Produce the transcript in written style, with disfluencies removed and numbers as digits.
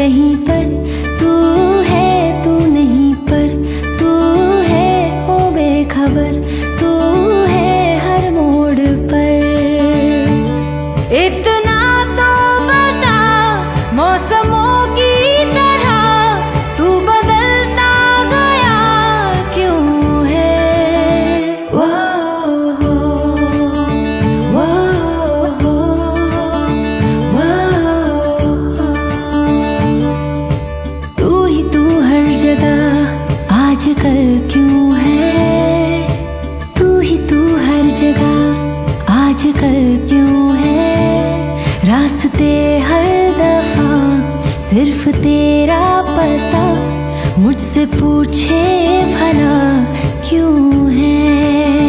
कहीं पर, तू है तू नहीं पर, तू है ओ बेखबर, तू है हर मोड़ पर। इतना तो बता मौसमों की तरह तू बदलता गया क्यों है। वो हो, वो हो, वो हो। तू ही तू हर जगह आजकल क्यों है, तू ही तू हर जगह आजकल क्यों है। रास्ते हर दफा सिर्फ तेरा पता मुझसे पूछे भला क्यों है।